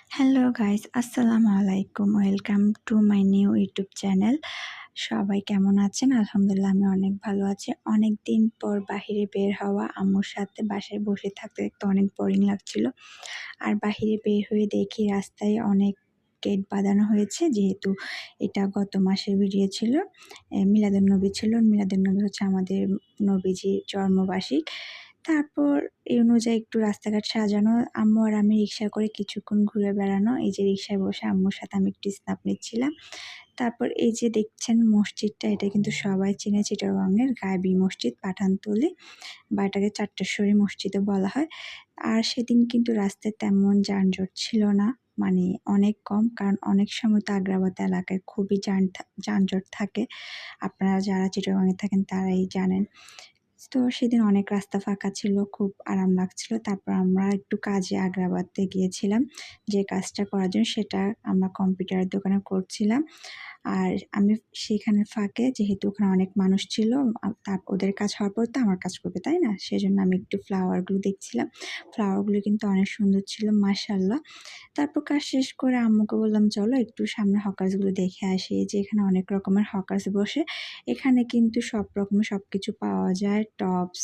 Hello guys, আসসালামু আলাইকুম। Welcome to my new YouTube channel. সবাই কেমন আছেন? আলহামদুলিল্লাহ আমি অনেক ভালো আছি। অনেকদিন পর বাহিরে বের হওয়া, আম্মুর সাথে বাসায় বসে থাকতে থাকতে অনেক বোরিং লাগছিল। আর বাহিরে বের হয়ে দেখি রাস্তায় অনেক গেট বাঁধানো হয়েছে, যেহেতু এটা গত মাসের ভিডিও ছিল। মিলাদুন্নবী ছিল। মিলাদুন্নবী হচ্ছে আমাদের নবীজির জন্মবার্ষিক। তারপর এই অনুযায়ী একটু রাস্তাঘাট সাজানো, আম্মু আর আমি রিক্সা করে কিছুক্ষণ ঘুরে বেড়ানো। এই যে রিক্সায় বসে আম্মুর সাথে আমি একটু স্ন্যাপ নিচ্ছিলাম। তারপর এই যে দেখছেন মসজিদটা, এটা কিন্তু সবাই চেনে, চিটাগংয়ের গায়বী মসজিদ, পাঠানতলী, বা এটাকে চারটেশ্বরী মসজিদও বলা হয়। আর সেদিন কিন্তু রাস্তায় তেমন যানজট ছিল না, মানে অনেক কম, কারণ অনেক সময় তো আগ্রাবাদ এলাকায় খুবই যানজট থাকে। আপনারা যারা চিটাগংয়ে থাকেন তারাই জানেন। তো সেদিন অনেক রাস্তা ফাঁকা ছিল, খুব আরাম লাগছিল। তারপর আমরা একটু কাজে আগ্রাবাদে গিয়েছিলাম, যে কাজটা করার জন্য সেটা আমরা কম্পিউটারের দোকানে করছিলাম। আর আমি সেখানের ফাঁকে, যেহেতু ওখানে অনেক মানুষ ছিল, ওদের কাজ হওয়ার পর তো আমার কাজ করবে, তাই না? সেজন্য আমি একটু ফ্লাওয়ারগুলো দেখছিলাম। ফ্লাওয়ারগুলো কিন্তু অনেক সুন্দর ছিল, মাশাআল্লাহ। তারপর কাজ শেষ করে আম্মুকে বললাম, চলো একটু সামনে হকার্সগুলো দেখে আসি। এই যে এখানে অনেক রকমের হকার্স বসে। এখানে কিন্তু সব রকমের সবকিছু পাওয়া যায়। টপস,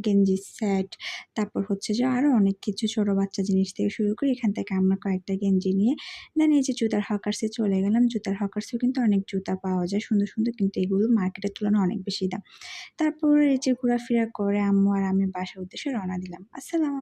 গেঞ্জি সেট, তারপর হচ্ছে যে আরো অনেক কিছু, ছোট বাচ্চা জিনিস থেকে শুরু করে এখান থেকে আমরা কয়েকটা গেঞ্জি নিয়ে দেন এই যে জুতার হকার্সে চলে গেলাম। জুতার হকার্সেও কিন্তু অনেক জুতা পাওয়া যায় সুন্দর, সুন্দর, কিন্তু এগুলো মার্কেটের তুলনায় অনেক বেশি দাম। তারপর এই যে ঘোরাফেরা করে আম্মু আর আমি বাসার উদ্দেশ্যে রওনা দিলাম। আসসালামু